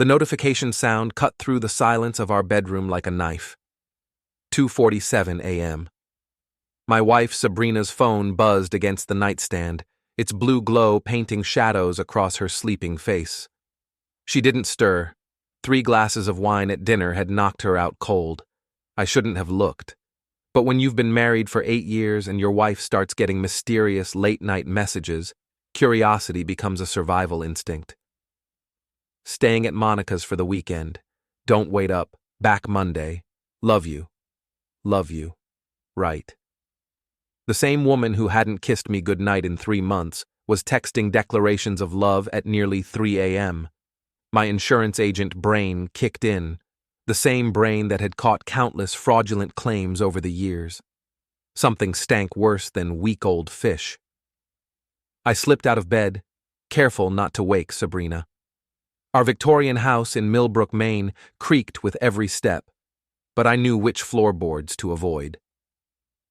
The notification sound cut through the silence of our bedroom like a knife. 2:47 a.m. My wife Sabrina's phone buzzed against the nightstand, its blue glow painting shadows across her sleeping face. She didn't stir. 3 glasses of wine at dinner had knocked her out cold. I shouldn't have looked. But when you've been married for 8 years and your wife starts getting mysterious late-night messages, curiosity becomes a survival instinct. Staying at Monica's for the weekend. Don't wait up. Back Monday. Love you. Love you. Right. The same woman who hadn't kissed me goodnight in 3 months was texting declarations of love at nearly 3 a.m. My insurance agent brain kicked in, the same brain that had caught countless fraudulent claims over the years. Something stank worse than week-old fish. I slipped out of bed, careful not to wake Sabrina. Our Victorian house in Millbrook, Maine, creaked with every step, but I knew which floorboards to avoid.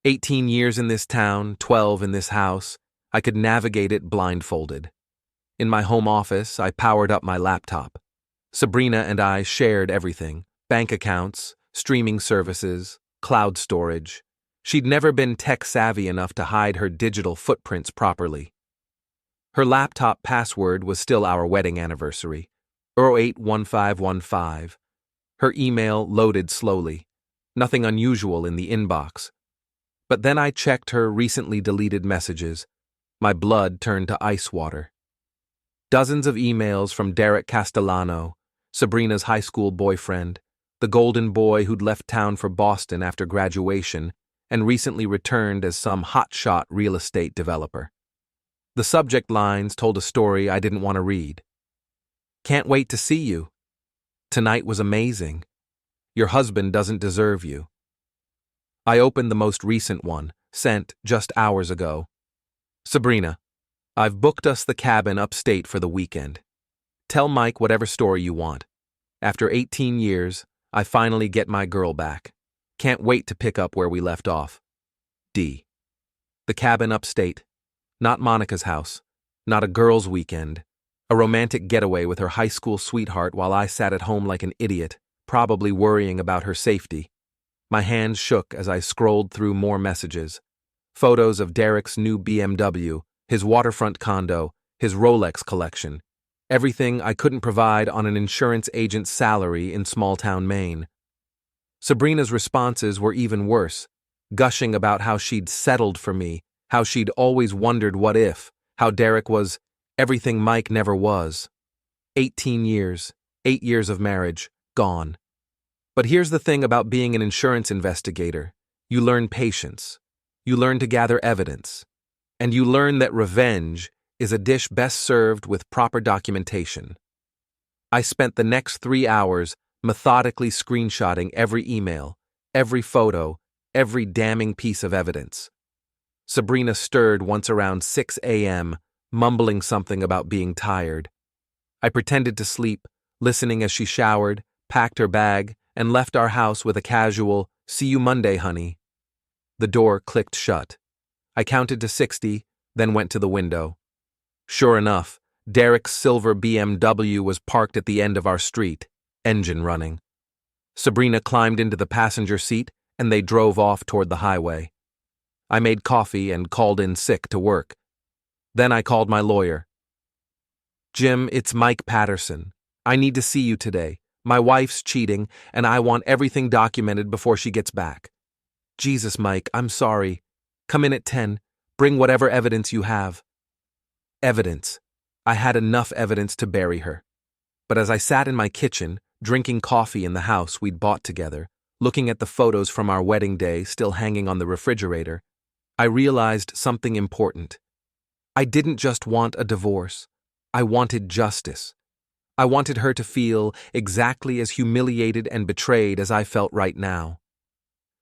18 years in this town, 12 in this house, I could navigate it blindfolded. In my home office, I powered up my laptop. Sabrina and I shared everything: bank accounts, streaming services, cloud storage. She'd never been tech-savvy enough to hide her digital footprints properly. Her laptop password was still our wedding anniversary, 081515. Her email loaded slowly. Nothing unusual in the inbox. But then I checked her recently deleted messages. My blood turned to ice water. Dozens of emails from Derek Castellano, Sabrina's high school boyfriend, the golden boy who'd left town for Boston after graduation and recently returned as some hotshot real estate developer. The subject lines told a story I didn't want to read. Can't wait to see you. Tonight was amazing. Your husband doesn't deserve you. I opened the most recent one, sent just hours ago. Sabrina, I've booked us the cabin upstate for the weekend. Tell Mike whatever story you want. After 18 years, I finally get my girl back. Can't wait to pick up where we left off. D. The cabin upstate. Not Monica's house. Not a girl's weekend. A romantic getaway with her high school sweetheart while I sat at home like an idiot, probably worrying about her safety. My hands shook as I scrolled through more messages. Photos of Derek's new BMW, his waterfront condo, his Rolex collection. Everything I couldn't provide on an insurance agent's salary in small-town Maine. Sabrina's responses were even worse, gushing about how she'd settled for me, how she'd always wondered what if, how Derek was everything Mike never was. 18 years, 8 years of marriage, gone. But here's the thing about being an insurance investigator. You learn patience. You learn to gather evidence. And you learn that revenge is a dish best served with proper documentation. I spent the next 3 hours methodically screenshotting every email, every photo, every damning piece of evidence. Sabrina stirred once around 6 a.m., mumbling something about being tired. I pretended to sleep, listening as she showered, packed her bag, and left our house with a casual, "See you Monday, honey." The door clicked shut. I counted to 60, then went to the window. Sure enough, Derek's silver BMW was parked at the end of our street, engine running. Sabrina climbed into the passenger seat, and they drove off toward the highway. I made coffee and called in sick to work. Then I called my lawyer. "Jim, it's Mike Patterson. I need to see you today. My wife's cheating, and I want everything documented before she gets back." "Jesus, Mike, I'm sorry. Come in at 10. Bring whatever evidence you have." Evidence. I had enough evidence to bury her. But as I sat in my kitchen, drinking coffee in the house we'd bought together, looking at the photos from our wedding day still hanging on the refrigerator, I realized something important. I didn't just want a divorce. I wanted justice. I wanted her to feel exactly as humiliated and betrayed as I felt right now.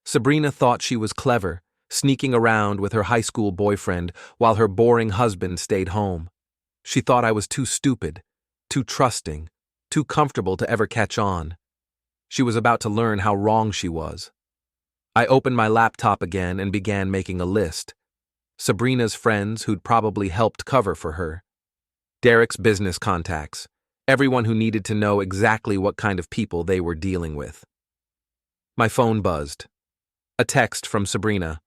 Sabrina thought she was clever, sneaking around with her high school boyfriend while her boring husband stayed home. She thought I was too stupid, too trusting, too comfortable to ever catch on. She was about to learn how wrong she was. I opened my laptop again and began making a list. Sabrina's friends who'd probably helped cover for her. Derek's business contacts. Everyone who needed to know exactly what kind of people they were dealing with. My phone buzzed. A text from Sabrina.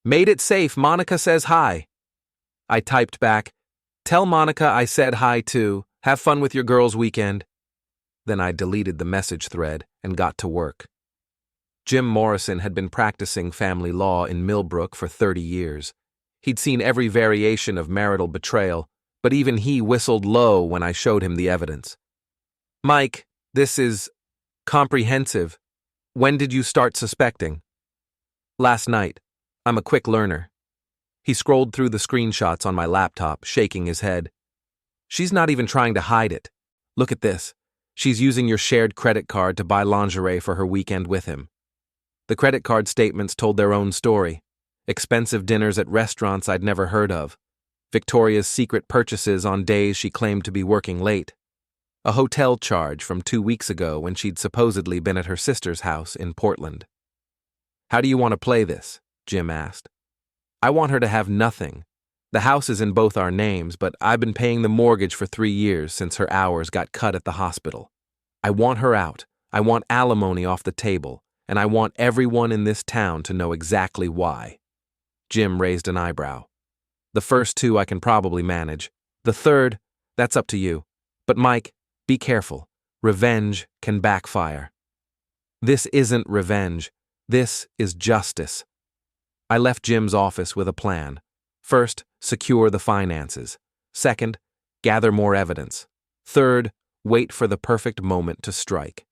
"Made it safe, Monica says hi." I typed back, "Tell Monica I said hi too. Have fun with your girls' weekend." Then I deleted the message thread and got to work. Jim Morrison had been practicing family law in Millbrook for 30 years. He'd seen every variation of marital betrayal, but even he whistled low when I showed him the evidence. "Mike, this is comprehensive. When did you start suspecting?" "Last night. I'm a quick learner." He scrolled through the screenshots on my laptop, shaking his head. "She's not even trying to hide it. Look at this. She's using your shared credit card to buy lingerie for her weekend with him." The credit card statements told their own story. Expensive dinners at restaurants I'd never heard of. Victoria's secret purchases on days she claimed to be working late. A hotel charge from 2 weeks ago when she'd supposedly been at her sister's house in Portland. "How do you want to play this?" Jim asked. "I want her to have nothing. The house is in both our names, but I've been paying the mortgage for 3 years since her hours got cut at the hospital. I want her out. I want alimony off the table, and I want everyone in this town to know exactly why." Jim raised an eyebrow. "The first 2 I can probably manage. The third, that's up to you. But Mike, be careful. Revenge can backfire." "This isn't revenge. This is justice." I left Jim's office with a plan. First, secure the finances. Second, gather more evidence. Third, wait for the perfect moment to strike.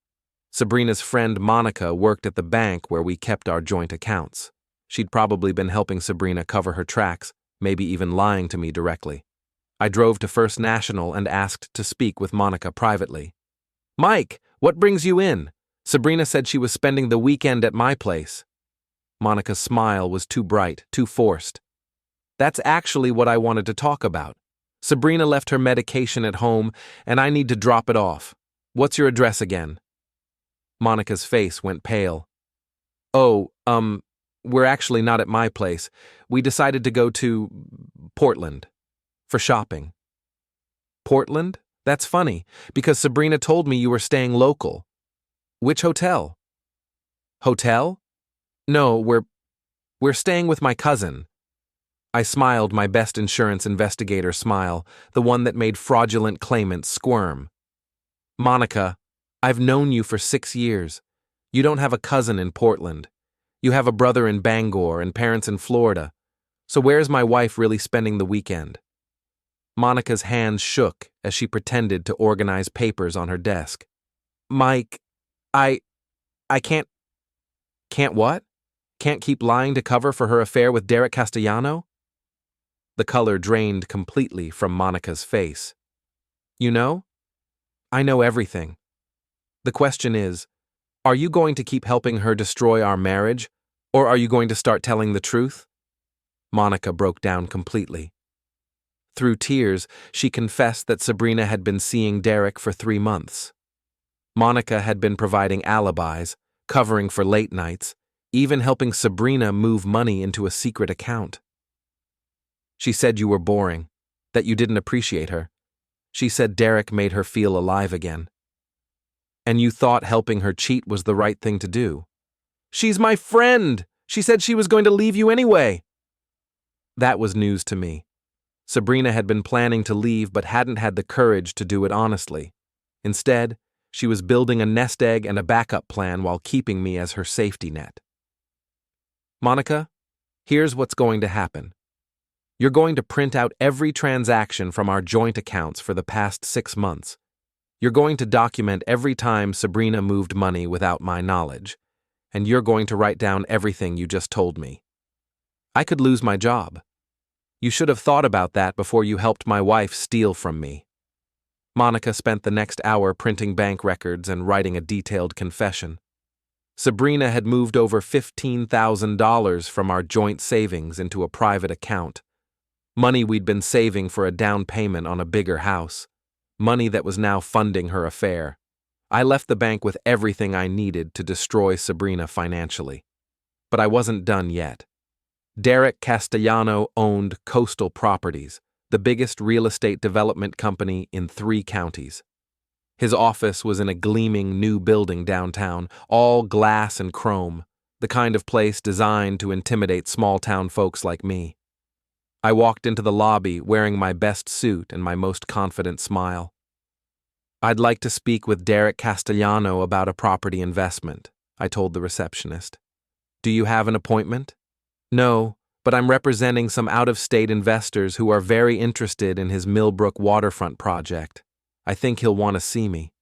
Sabrina's friend Monica worked at the bank where we kept our joint accounts. She'd probably been helping Sabrina cover her tracks, maybe even lying to me directly. I drove to First National and asked to speak with Monica privately. "Mike, what brings you in? Sabrina said she was spending the weekend at my place." Monica's smile was too bright, too forced. "That's actually what I wanted to talk about. Sabrina left her medication at home, and I need to drop it off. What's your address again?" Monica's face went pale. "Oh, we're actually not at my place. We decided to go to Portland for shopping." "Portland? That's funny, because Sabrina told me you were staying local. Which hotel?" "Hotel? No, we're staying with my cousin." I smiled my best insurance investigator smile, the one that made fraudulent claimants squirm. "Monica, I've known you for 6 years. You don't have a cousin in Portland. You have a brother in Bangor and parents in Florida. So where's my wife really spending the weekend?" Monica's hands shook as she pretended to organize papers on her desk. "Mike, I can't..." "Can't what? Can't keep lying to cover for her affair with Derek Castellano?" The color drained completely from Monica's face. "You know? I know everything. The question is, are you going to keep helping her destroy our marriage, or are you going to start telling the truth?" Monica broke down completely. Through tears, she confessed that Sabrina had been seeing Derek for 3 months. Monica had been providing alibis, covering for late nights, even helping Sabrina move money into a secret account. "She said you were boring, that you didn't appreciate her. She said Derek made her feel alive again. And you thought helping her cheat was the right thing to do. She's my friend! She said she was going to leave you anyway." That was news to me. Sabrina had been planning to leave but hadn't had the courage to do it honestly. Instead, she was building a nest egg and a backup plan while keeping me as her safety net. "Monica, here's what's going to happen. You're going to print out every transaction from our joint accounts for the past 6 months. You're going to document every time Sabrina moved money without my knowledge, and you're going to write down everything you just told me. I could lose my job. You should have thought about that before you helped my wife steal from me." Monica spent the next hour printing bank records and writing a detailed confession. Sabrina had moved over $15,000 from our joint savings into a private account. Money we'd been saving for a down payment on a bigger house. Money that was now funding her affair. I left the bank with everything I needed to destroy Sabrina financially. But I wasn't done yet. Derek Castellano owned Coastal Properties, the biggest real estate development company in 3 counties. His office was in a gleaming new building downtown, all glass and chrome, the kind of place designed to intimidate small-town folks like me. I walked into the lobby wearing my best suit and my most confident smile. "I'd like to speak with Derek Castellano about a property investment," I told the receptionist. "Do you have an appointment?" "No, but I'm representing some out-of-state investors who are very interested in his Millbrook waterfront project. I think he'll want to see me."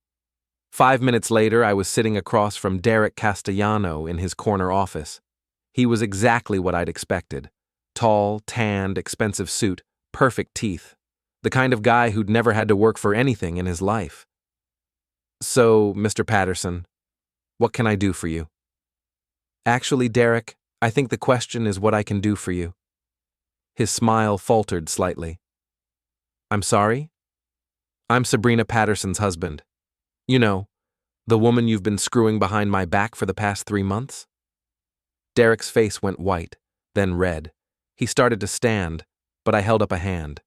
5 minutes later, I was sitting across from Derek Castellano in his corner office. He was exactly what I'd expected. Tall, tanned, expensive suit, perfect teeth. The kind of guy who'd never had to work for anything in his life. "So, Mr. Patterson, what can I do for you?" "Actually, Derek, I think the question is what I can do for you." His smile faltered slightly. "I'm sorry?" "I'm Sabrina Patterson's husband. You know, the woman you've been screwing behind my back for the past 3 months?" Derek's face went white, then red. He started to stand, but I held up a hand.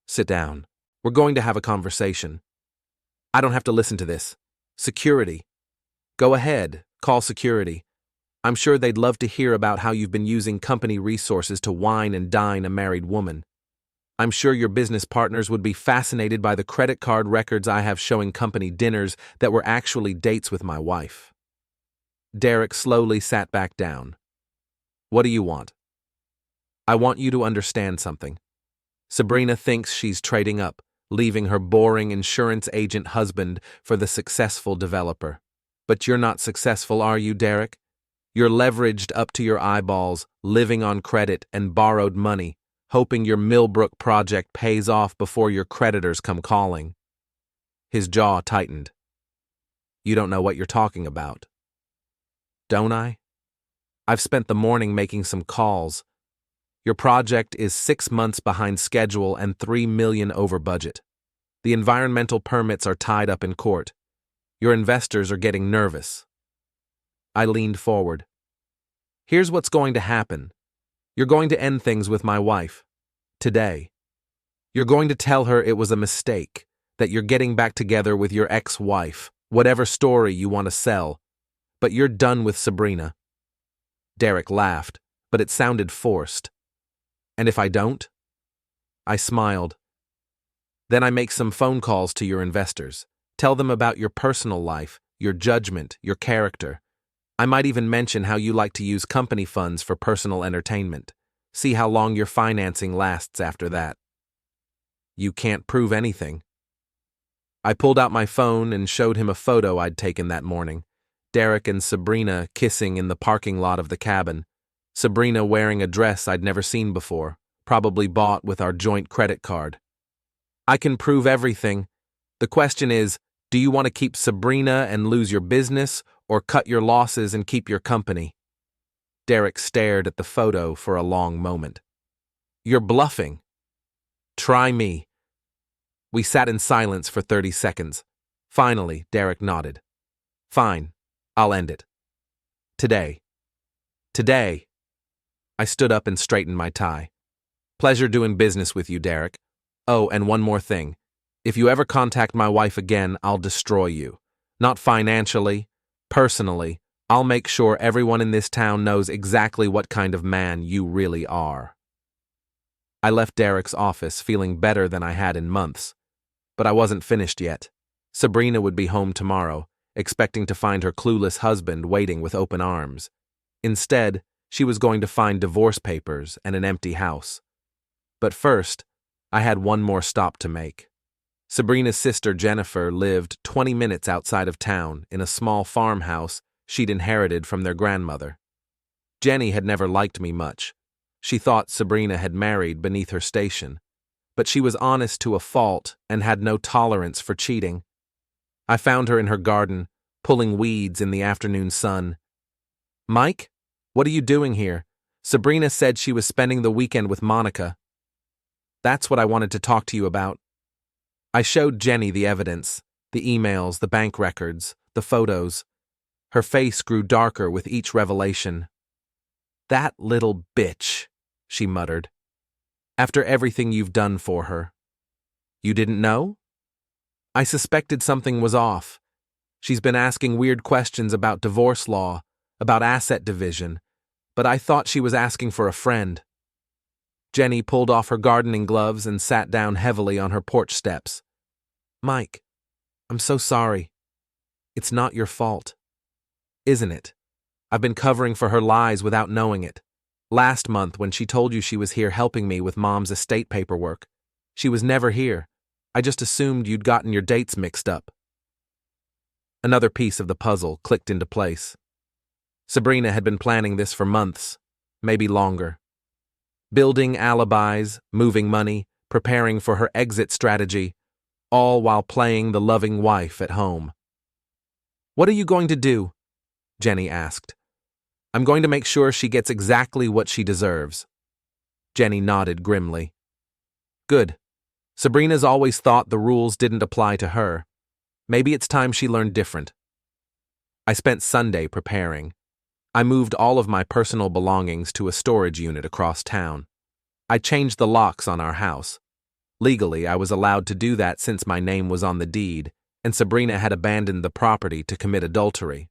"Sit down. We're going to have a conversation." "I don't have to listen to this. Security." "Go ahead, call security. I'm sure they'd love to hear about how you've been using company resources to wine and dine a married woman. I'm sure your business partners would be fascinated by the credit card records I have showing company dinners that were actually dates with my wife." Derek slowly sat back down. "What do you want?" "I want you to understand something. Sabrina thinks she's trading up, leaving her boring insurance agent husband for the successful developer. But you're not successful, are you, Derek? You're leveraged up to your eyeballs, living on credit and borrowed money, hoping your Millbrook project pays off before your creditors come calling." His jaw tightened. "You don't know what you're talking about." "Don't I? I've spent the morning making some calls. Your project is 6 months behind schedule and $3 million over budget. The environmental permits are tied up in court. Your investors are getting nervous." I leaned forward. "Here's what's going to happen. You're going to end things with my wife. Today. You're going to tell her it was a mistake, that you're getting back together with your ex-wife, whatever story you want to sell. But you're done with Sabrina." Derek laughed, but it sounded forced. "And if I don't?" I smiled. "Then I make some phone calls to your investors. Tell them about your personal life, your judgment, your character. I might even mention how you like to use company funds for personal entertainment. See how long your financing lasts after that." "You can't prove anything." I pulled out my phone and showed him a photo I'd taken that morning. Derek and Sabrina kissing in the parking lot of the cabin. Sabrina wearing a dress I'd never seen before, probably bought with our joint credit card. "I can prove everything. The question is, do you want to keep Sabrina and lose your business, or cut your losses and keep your company?" Derek stared at the photo for a long moment. "You're bluffing." "Try me." We sat in silence for 30 seconds. Finally, Derek nodded. "Fine, I'll end it. Today." "Today." I stood up and straightened my tie. "Pleasure doing business with you, Derek. Oh, and one more thing. If you ever contact my wife again, I'll destroy you. Not financially, personally. I'll make sure everyone in this town knows exactly what kind of man you really are." I left Derek's office feeling better than I had in months. But I wasn't finished yet. Sabrina would be home tomorrow, expecting to find her clueless husband waiting with open arms. Instead, she was going to find divorce papers and an empty house. But first, I had one more stop to make. Sabrina's sister Jennifer lived 20 minutes outside of town in a small farmhouse she'd inherited from their grandmother. Jenny had never liked me much. She thought Sabrina had married beneath her station. But she was honest to a fault and had no tolerance for cheating. I found her in her garden, pulling weeds in the afternoon sun. "Mike, what are you doing here? Sabrina said she was spending the weekend with Monica." "That's what I wanted to talk to you about." I showed Jenny the evidence, the emails, the bank records, the photos. Her face grew darker with each revelation. "That little bitch," she muttered. "After everything you've done for her. You didn't know?" I suspected something was off. She's been asking weird questions about divorce law, about asset division, but I thought she was asking for a friend. Jenny pulled off her gardening gloves and sat down heavily on her porch steps. Mike, I'm so sorry. It's not your fault. Isn't it? I've been covering for her lies without knowing it. Last month, when she told you she was here helping me with Mom's estate paperwork, she was never here. I just assumed you'd gotten your dates mixed up. Another piece of the puzzle clicked into place. Sabrina had been planning this for months, maybe longer. Building alibis, moving money, preparing for her exit strategy, all while playing the loving wife at home. What are you going to do? Jenny asked. I'm going to make sure she gets exactly what she deserves. Jenny nodded grimly. Good. Sabrina's always thought the rules didn't apply to her. Maybe it's time she learned different. I spent Sunday preparing. I moved all of my personal belongings to a storage unit across town. I changed the locks on our house. Legally, I was allowed to do that since my name was on the deed, and Sabrina had abandoned the property to commit adultery.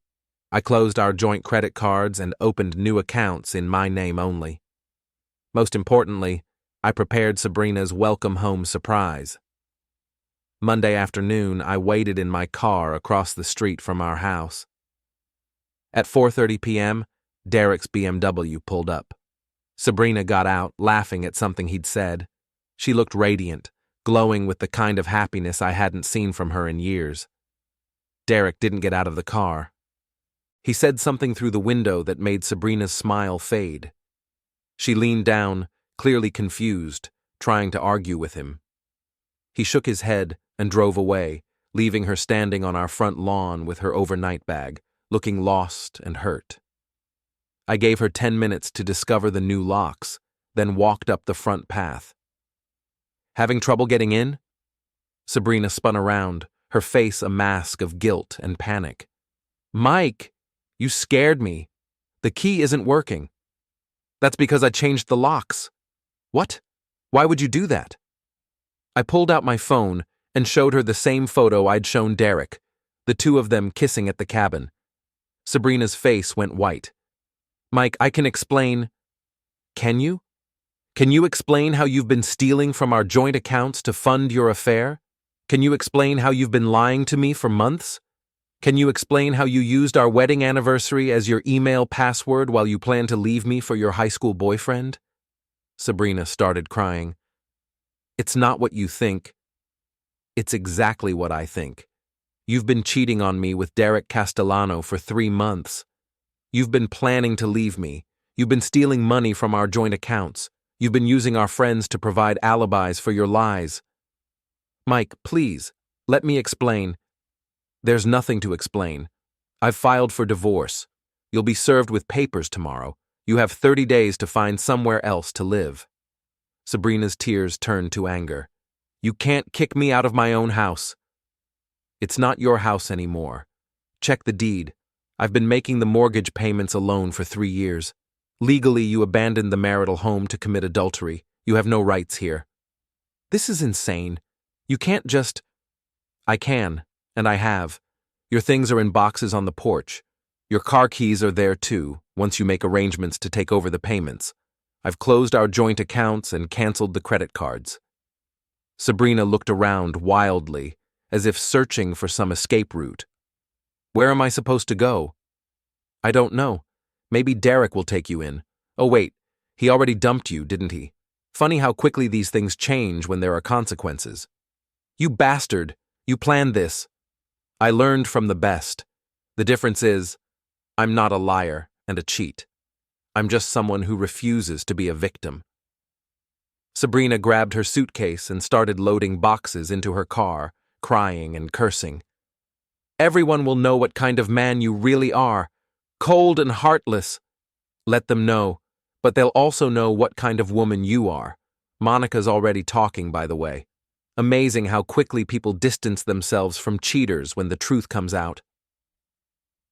I closed our joint credit cards and opened new accounts in my name only. Most importantly, I prepared Sabrina's welcome home surprise. Monday afternoon, I waited in my car across the street from our house. At 4:30 p.m., Derek's BMW pulled up. Sabrina got out, laughing at something he'd said. She looked radiant, glowing with the kind of happiness I hadn't seen from her in years. Derek didn't get out of the car. He said something through the window that made Sabrina's smile fade. She leaned down, clearly confused, trying to argue with him. He shook his head and drove away, leaving her standing on our front lawn with her overnight bag, looking lost and hurt. I gave her 10 minutes to discover the new locks, then walked up the front path. Having trouble getting in? Sabrina spun around, her face a mask of guilt and panic. Mike, you scared me. The key isn't working. That's because I changed the locks. What? Why would you do that? I pulled out my phone and showed her the same photo I'd shown Derek, the two of them kissing at the cabin. Sabrina's face went white. Mike, I can explain. Can you? Can you explain how you've been stealing from our joint accounts to fund your affair? Can you explain how you've been lying to me for months? Can you explain how you used our wedding anniversary as your email password while you planned to leave me for your high school boyfriend? Sabrina started crying. It's not what you think. It's exactly what I think. You've been cheating on me with Derek Castellano for 3 months. You've been planning to leave me. You've been stealing money from our joint accounts. You've been using our friends to provide alibis for your lies. Mike, please, let me explain. There's nothing to explain. I've filed for divorce. You'll be served with papers tomorrow. You have 30 days to find somewhere else to live. Sabrina's tears turned to anger. You can't kick me out of my own house. It's not your house anymore. Check the deed. I've been making the mortgage payments alone for 3 years. Legally, you abandoned the marital home to commit adultery. You have no rights here. This is insane. You can't just... I can, and I have. Your things are in boxes on the porch. Your car keys are there too, once you make arrangements to take over the payments. I've closed our joint accounts and canceled the credit cards. Sabrina looked around wildly, as if searching for some escape route. Where am I supposed to go? I don't know. Maybe Derek will take you in. Oh wait, he already dumped you, didn't he? Funny how quickly these things change when there are consequences. You bastard! You planned this. I learned from the best. The difference is, I'm not a liar and a cheat. I'm just someone who refuses to be a victim. Sabrina grabbed her suitcase and started loading boxes into her car, crying and cursing. Everyone will know what kind of man you really are. Cold and heartless. Let them know, but they'll also know what kind of woman you are. Monica's already talking, by the way. Amazing how quickly people distance themselves from cheaters when the truth comes out.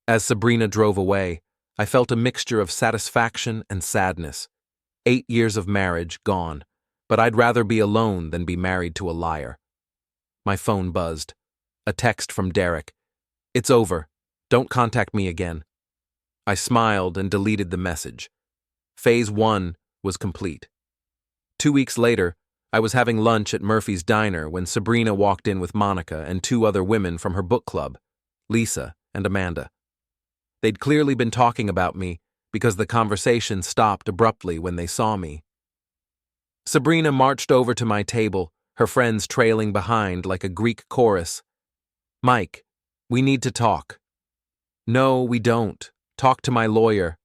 As Sabrina drove away, I felt a mixture of satisfaction and sadness. 8 years of marriage gone, but I'd rather be alone than be married to a liar. My phone buzzed. A text from Derek. It's over. Don't contact me again. I smiled and deleted the message. Phase 1 was complete. 2 weeks later, I was having lunch at Murphy's Diner when Sabrina walked in with Monica and 2 other women from her book club, Lisa and Amanda. They'd clearly been talking about me because the conversation stopped abruptly when they saw me. Sabrina marched over to my table, her friends trailing behind like a Greek chorus. Mike, we need to talk. No, we don't. Talk to my lawyer.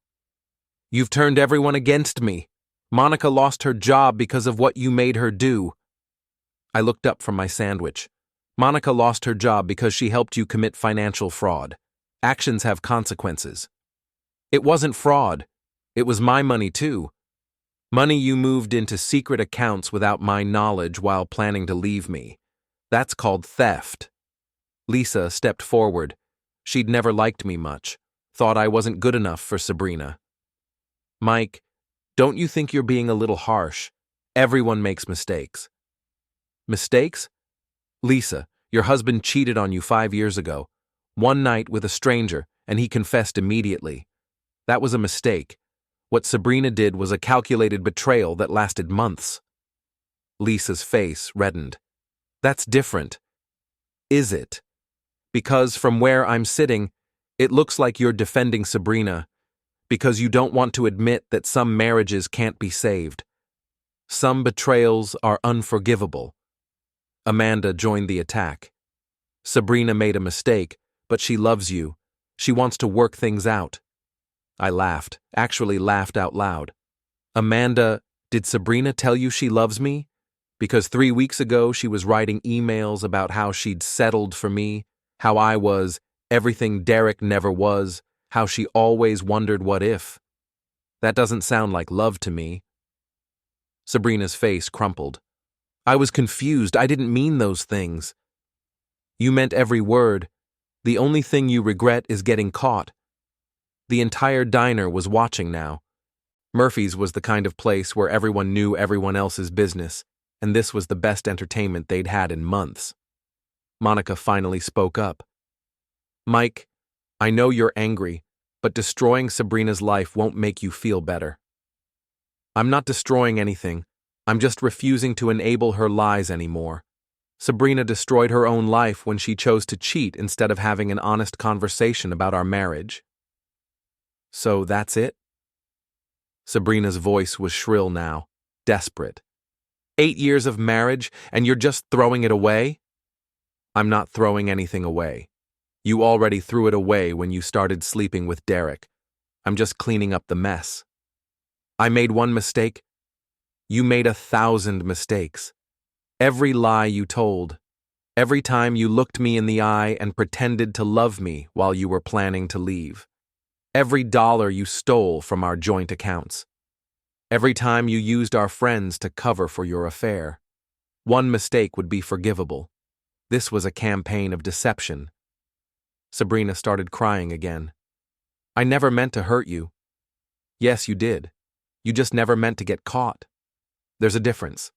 You've turned everyone against me. Monica lost her job because of what you made her do. I looked up from my sandwich. Monica lost her job because she helped you commit financial fraud. Actions have consequences. It wasn't fraud. It was my money too. Money you moved into secret accounts without my knowledge while planning to leave me. That's called theft. Lisa stepped forward. She'd never liked me much, thought I wasn't good enough for Sabrina. Mike, don't you think you're being a little harsh? Everyone makes mistakes. Mistakes? Lisa, your husband cheated on you 5 years ago. One night with a stranger, and he confessed immediately. That was a mistake. What Sabrina did was a calculated betrayal that lasted months. Lisa's face reddened. That's different. Is it? Because from where I'm sitting, it looks like you're defending Sabrina, because you don't want to admit that some marriages can't be saved. Some betrayals are unforgivable. Amanda joined the attack. Sabrina made a mistake, but she loves you. She wants to work things out. I laughed, actually laughed out loud. Amanda, did Sabrina tell you she loves me? Because 3 weeks ago she was writing emails about how she'd settled for me, how I was everything Derek never was, how she always wondered what if. That doesn't sound like love to me. Sabrina's face crumpled. I was confused. I didn't mean those things. You meant every word. The only thing you regret is getting caught. The entire diner was watching now. Murphy's was the kind of place where everyone knew everyone else's business, and this was the best entertainment they'd had in months. Monica finally spoke up. Mike, I know you're angry, but destroying Sabrina's life won't make you feel better. I'm not destroying anything. I'm just refusing to enable her lies anymore. Sabrina destroyed her own life when she chose to cheat instead of having an honest conversation about our marriage. So that's it? Sabrina's voice was shrill now, desperate. 8 years of marriage, and you're just throwing it away? I'm not throwing anything away. You already threw it away when you started sleeping with Derek. I'm just cleaning up the mess. I made one mistake. You made 1,000 mistakes. Every lie you told. Every time you looked me in the eye and pretended to love me while you were planning to leave. Every dollar you stole from our joint accounts. Every time you used our friends to cover for your affair. One mistake would be forgivable. This was a campaign of deception. Sabrina started crying again. I never meant to hurt you. Yes, you did. You just never meant to get caught. There's a difference.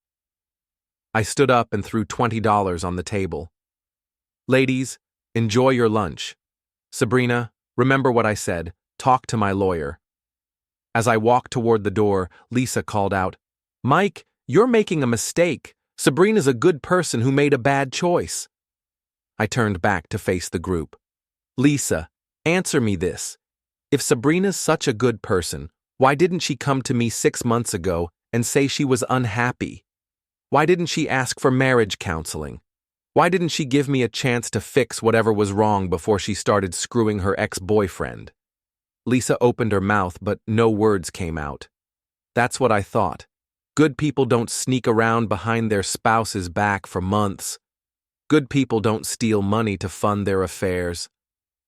I stood up and threw $20 on the table. Ladies, enjoy your lunch. Sabrina, remember what I said. Talk to my lawyer. As I walked toward the door, Lisa called out, Mike, you're making a mistake. Sabrina's a good person who made a bad choice. I turned back to face the group. Lisa, answer me this. If Sabrina's such a good person, why didn't she come to me 6 months ago and say she was unhappy? Why didn't she ask for marriage counseling? Why didn't she give me a chance to fix whatever was wrong before she started screwing her ex-boyfriend? Lisa opened her mouth, but no words came out. That's what I thought. Good people don't sneak around behind their spouse's back for months. Good people don't steal money to fund their affairs.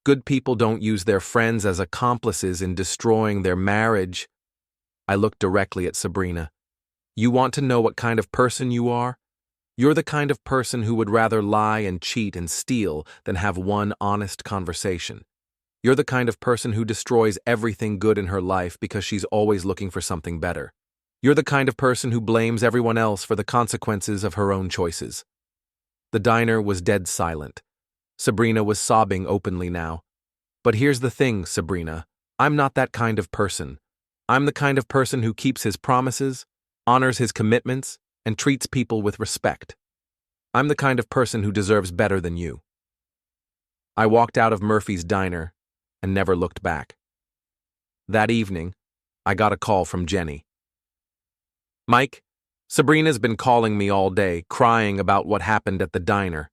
Good people don't use their friends as accomplices in destroying their marriage. I looked directly at Sabrina. You want to know what kind of person you are? You're the kind of person who would rather lie and cheat and steal than have one honest conversation. You're the kind of person who destroys everything good in her life because she's always looking for something better. You're the kind of person who blames everyone else for the consequences of her own choices. The diner was dead silent. Sabrina was sobbing openly now. But here's the thing, Sabrina. I'm not that kind of person. I'm the kind of person who keeps his promises, honors his commitments, and treats people with respect. I'm the kind of person who deserves better than you. I walked out of Murphy's diner and never looked back. That evening, I got a call from Jenny. Mike, Sabrina's been calling me all day, crying about what happened at the diner.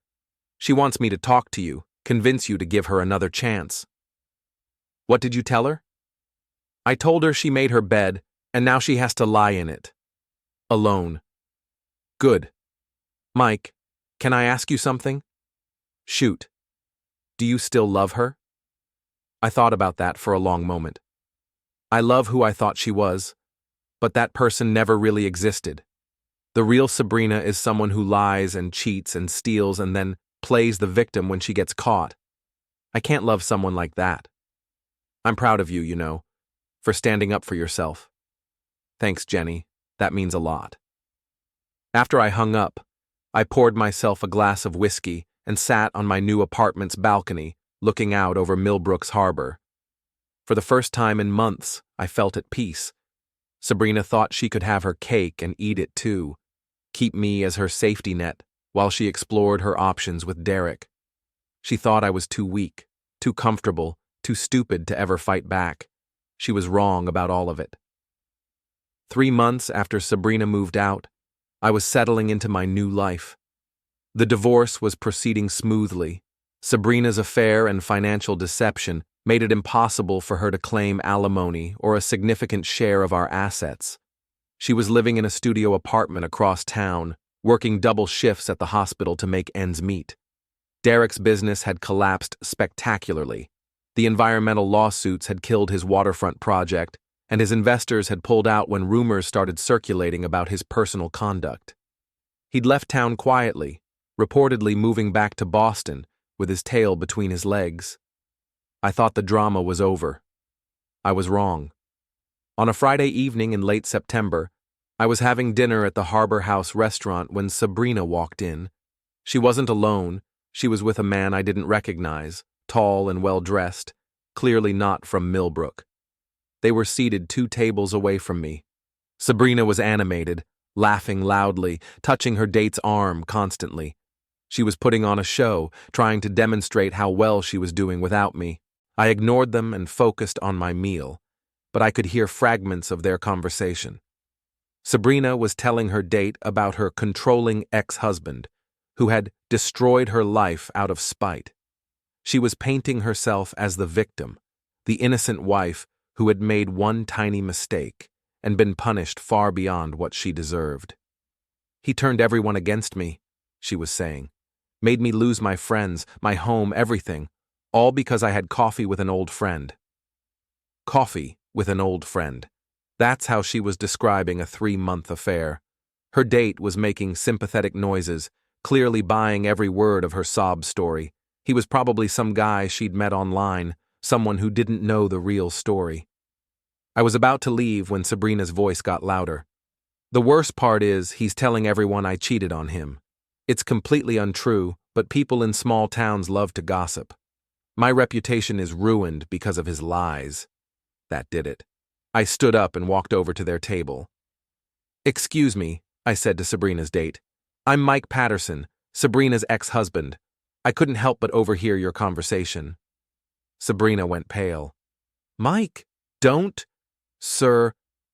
She wants me to talk to you, convince you to give her another chance. What did you tell her? I told her she made her bed, and now she has to lie in it. Alone. Good. Mike, can I ask you something? Shoot. Do you still love her? I thought about that for a long moment. I love who I thought she was, but that person never really existed. The real Sabrina is someone who lies and cheats and steals and then plays the victim when she gets caught. I can't love someone like that. I'm proud of you, for standing up for yourself. Thanks, Jenny. That means a lot. After I hung up, I poured myself a glass of whiskey and sat on my new apartment's balcony, looking out over Millbrook's harbor. For the first time in months, I felt at peace. Sabrina thought she could have her cake and eat it too, keep me as her safety net while she explored her options with Derek. She thought I was too weak, too comfortable, too stupid to ever fight back. She was wrong about all of it. 3 months after Sabrina moved out, I was settling into my new life. The divorce was proceeding smoothly. Sabrina's affair and financial deception made it impossible for her to claim alimony or a significant share of our assets. She was living in a studio apartment across town, working double shifts at the hospital to make ends meet. Derek's business had collapsed spectacularly. The environmental lawsuits had killed his waterfront project, and his investors had pulled out when rumors started circulating about his personal conduct. He'd left town quietly, reportedly moving back to Boston with his tail between his legs. I thought the drama was over. I was wrong. On a Friday evening in late September, I was having dinner at the Harbor House restaurant when Sabrina walked in. She wasn't alone. She was with a man I didn't recognize, tall and well-dressed, clearly not from Millbrook. They were seated 2 tables away from me. Sabrina was animated, laughing loudly, touching her date's arm constantly. She was putting on a show, trying to demonstrate how well she was doing without me. I ignored them and focused on my meal, but I could hear fragments of their conversation. Sabrina was telling her date about her controlling ex-husband, who had destroyed her life out of spite. She was painting herself as the victim, the innocent wife who had made one tiny mistake and been punished far beyond what she deserved. He turned everyone against me, she was saying. Made me lose my friends, my home, everything, all because I had coffee with an old friend. Coffee with an old friend. That's how she was describing a 3-month affair. Her date was making sympathetic noises, clearly buying every word of her sob story. He was probably some guy she'd met online, someone who didn't know the real story. I was about to leave when Sabrina's voice got louder. The worst part is he's telling everyone I cheated on him. It's completely untrue, but people in small towns love to gossip. My reputation is ruined because of his lies. That did it. I stood up and walked over to their table. Excuse me, I said to Sabrina's date. I'm Mike Patterson, Sabrina's ex-husband. I couldn't help but overhear your conversation. Sabrina went pale. Mike, don't. Sir,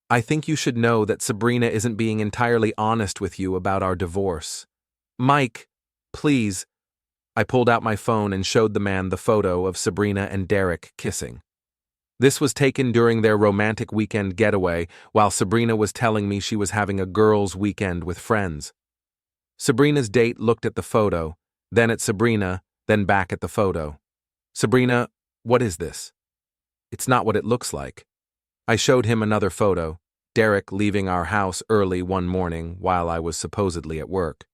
I think you should know that Sabrina isn't being entirely honest with you about our divorce. Mike, please. I pulled out my phone and showed the man the photo of Sabrina and Derek kissing. This was taken during their romantic weekend getaway while Sabrina was telling me she was having a girls' weekend with friends. Sabrina's date looked at the photo, then at Sabrina, then back at the photo. Sabrina, what is this? It's not what it looks like. I showed him another photo, Derek leaving our house early one morning while I was supposedly at work.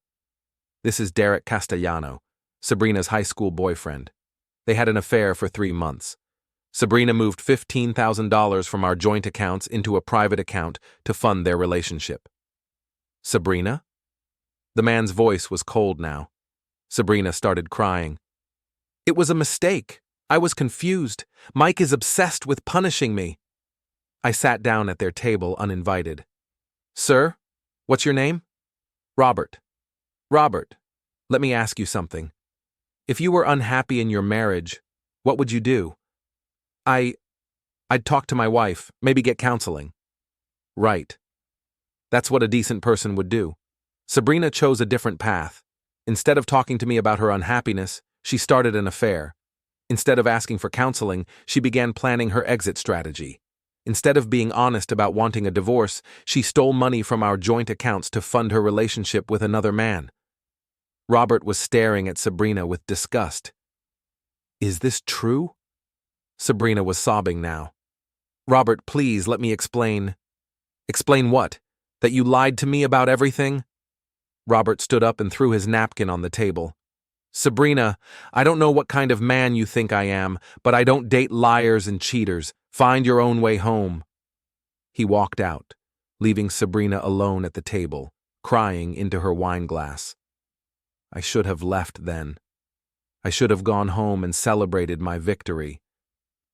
This is Derek Castellano, Sabrina's high school boyfriend. They had an affair for 3 months. Sabrina moved $15,000 from our joint accounts into a private account to fund their relationship. Sabrina? The man's voice was cold now. Sabrina started crying. It was a mistake. I was confused. Mike is obsessed with punishing me. I sat down at their table uninvited. Sir, what's your name? Robert. Robert, let me ask you something. If you were unhappy in your marriage, what would you do? I'd talk to my wife, maybe get counseling. Right. That's what a decent person would do. Sabrina chose a different path. Instead of talking to me about her unhappiness, she started an affair. Instead of asking for counseling, she began planning her exit strategy. Instead of being honest about wanting a divorce, she stole money from our joint accounts to fund her relationship with another man. Robert was staring at Sabrina with disgust. Is this true? Sabrina was sobbing now. Robert, please let me explain. Explain what? That you lied to me about everything? Robert stood up and threw his napkin on the table. Sabrina, I don't know what kind of man you think I am, but I don't date liars and cheaters. Find your own way home. He walked out, leaving Sabrina alone at the table, crying into her wine glass. I should have left then. I should have gone home and celebrated my victory.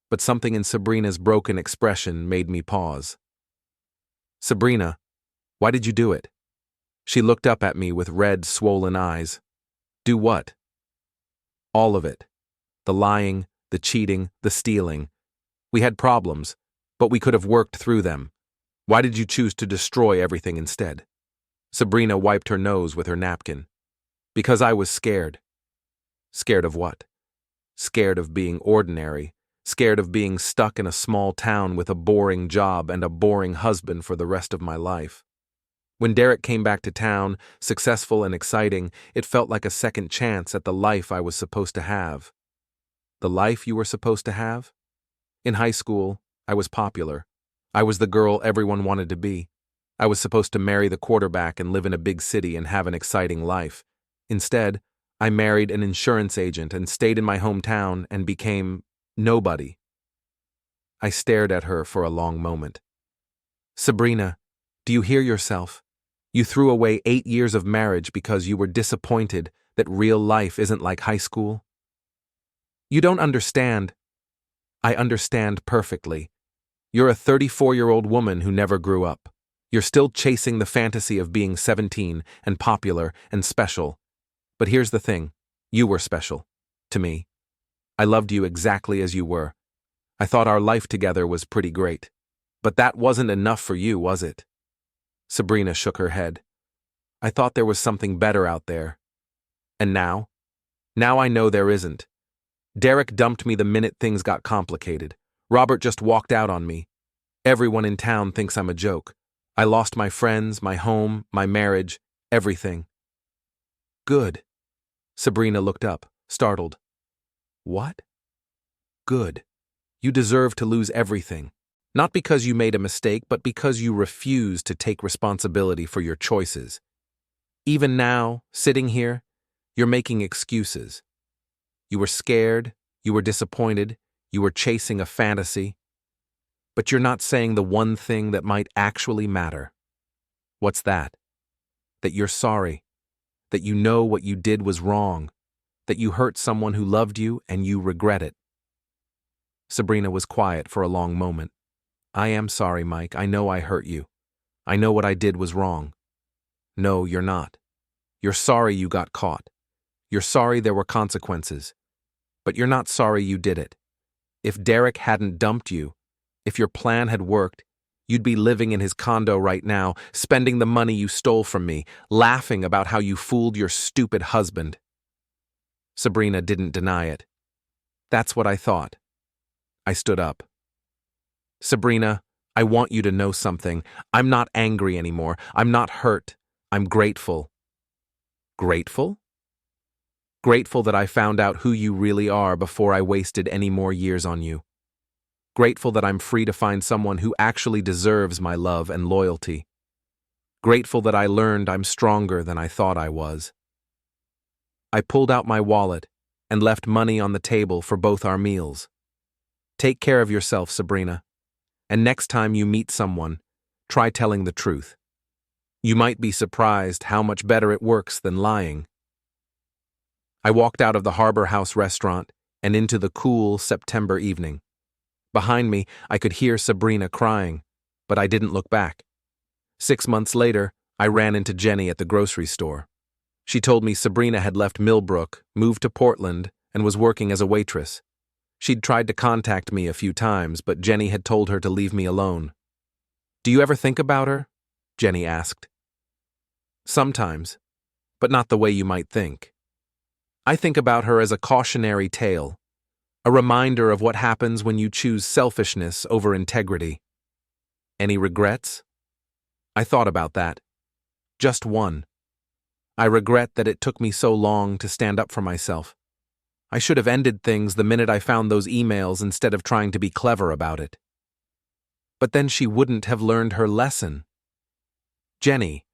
But something in Sabrina's broken expression made me pause. Sabrina, why did you do it? She looked up at me with red, swollen eyes. Do what? All of it. The lying, the cheating, the stealing. We had problems, but we could have worked through them. Why did you choose to destroy everything instead? Sabrina wiped her nose with her napkin. Because I was scared. Scared of what? Scared of being ordinary. Scared of being stuck in a small town with a boring job and a boring husband for the rest of my life. When Derek came back to town, successful and exciting, it felt like a second chance at the life I was supposed to have. The life you were supposed to have? In high school, I was popular. I was the girl everyone wanted to be. I was supposed to marry the quarterback and live in a big city and have an exciting life. Instead, I married an insurance agent and stayed in my hometown and became nobody. I stared at her for a long moment. Sabrina, do you hear yourself? You threw away 8 years of marriage because you were disappointed that real life isn't like high school? You don't understand. I understand perfectly. You're a 34-year-old woman who never grew up. You're still chasing the fantasy of being 17 and popular and special. But here's the thing. You were special. To me. I loved you exactly as you were. I thought our life together was pretty great. But that wasn't enough for you, was it? Sabrina shook her head. I thought there was something better out there. And now? Now I know there isn't. Derek dumped me the minute things got complicated. Robert just walked out on me. Everyone in town thinks I'm a joke. I lost my friends, my home, my marriage, everything. Good. Sabrina looked up, startled. What? Good. You deserve to lose everything. Not because you made a mistake, but because you refused to take responsibility for your choices. Even now, sitting here, you're making excuses. You were scared, you were disappointed, you were chasing a fantasy. But you're not saying the one thing that might actually matter. What's that? That you're sorry. That you know what you did was wrong. That you hurt someone who loved you and you regret it. Sabrina was quiet for a long moment. I am sorry, Mike. I know I hurt you. I know what I did was wrong. No, you're not. You're sorry you got caught. You're sorry there were consequences. But you're not sorry you did it. If Derek hadn't dumped you, if your plan had worked, you'd be living in his condo right now, spending the money you stole from me, laughing about how you fooled your stupid husband. Sabrina didn't deny it. That's what I thought. I stood up. Sabrina, I want you to know something. I'm not angry anymore. I'm not hurt. I'm grateful. Grateful? Grateful that I found out who you really are before I wasted any more years on you. Grateful that I'm free to find someone who actually deserves my love and loyalty. Grateful that I learned I'm stronger than I thought I was. I pulled out my wallet and left money on the table for both our meals. Take care of yourself, Sabrina. And next time you meet someone, try telling the truth. You might be surprised how much better it works than lying. I walked out of the Harbor House restaurant, and into the cool September evening. Behind me, I could hear Sabrina crying, but I didn't look back. 6 months later, I ran into Jenny at the grocery store. She told me Sabrina had left Millbrook, moved to Portland, and was working as a waitress. She'd tried to contact me a few times, but Jenny had told her to leave me alone. "Do you ever think about her?" Jenny asked. "Sometimes, but not the way you might think. I think about her as a cautionary tale, a reminder of what happens when you choose selfishness over integrity." "Any regrets?" I thought about that. Just one. I regret that it took me so long to stand up for myself. I should have ended things the minute I found those emails instead of trying to be clever about it. But then she wouldn't have learned her lesson. Jenny,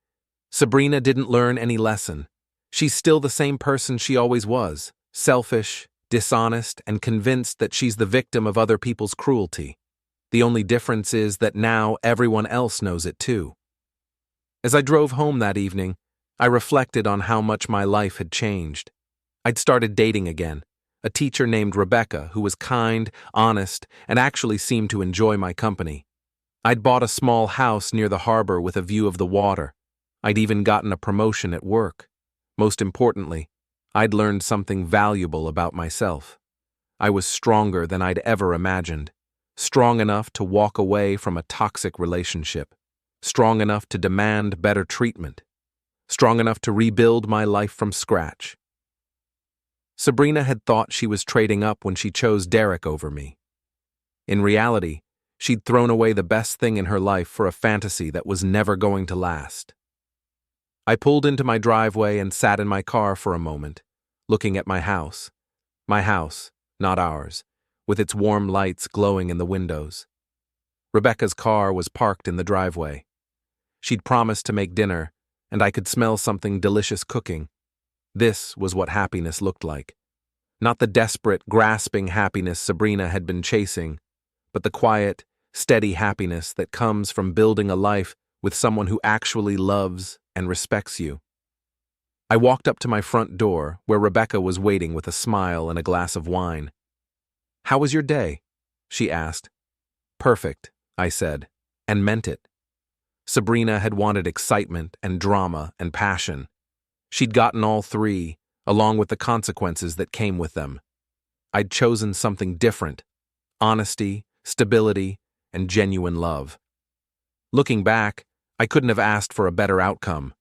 Sabrina didn't learn any lesson. She's still the same person she always was, selfish, dishonest, and convinced that she's the victim of other people's cruelty. The only difference is that now everyone else knows it too. As I drove home that evening, I reflected on how much my life had changed. I'd started dating again, a teacher named Rebecca who was kind, honest, and actually seemed to enjoy my company. I'd bought a small house near the harbor with a view of the water. I'd even gotten a promotion at work. Most importantly, I'd learned something valuable about myself. I was stronger than I'd ever imagined, strong enough to walk away from a toxic relationship, strong enough to demand better treatment, strong enough to rebuild my life from scratch. Sabrina had thought she was trading up when she chose Derek over me. In reality, she'd thrown away the best thing in her life for a fantasy that was never going to last. I pulled into my driveway and sat in my car for a moment, looking at my house. My house, not ours, with its warm lights glowing in the windows. Rebecca's car was parked in the driveway. She'd promised to make dinner, and I could smell something delicious cooking. This was what happiness looked like. Not the desperate, grasping happiness Sabrina had been chasing, but the quiet, steady happiness that comes from building a life with someone who actually loves and respects you. I walked up to my front door, where Rebecca was waiting with a smile and a glass of wine. "How was your day?" she asked. "Perfect," I said, and meant it. Sabrina had wanted excitement and drama and passion. She'd gotten all three, along with the consequences that came with them. I'd chosen something different: honesty, stability, and genuine love. Looking back, I couldn't have asked for a better outcome.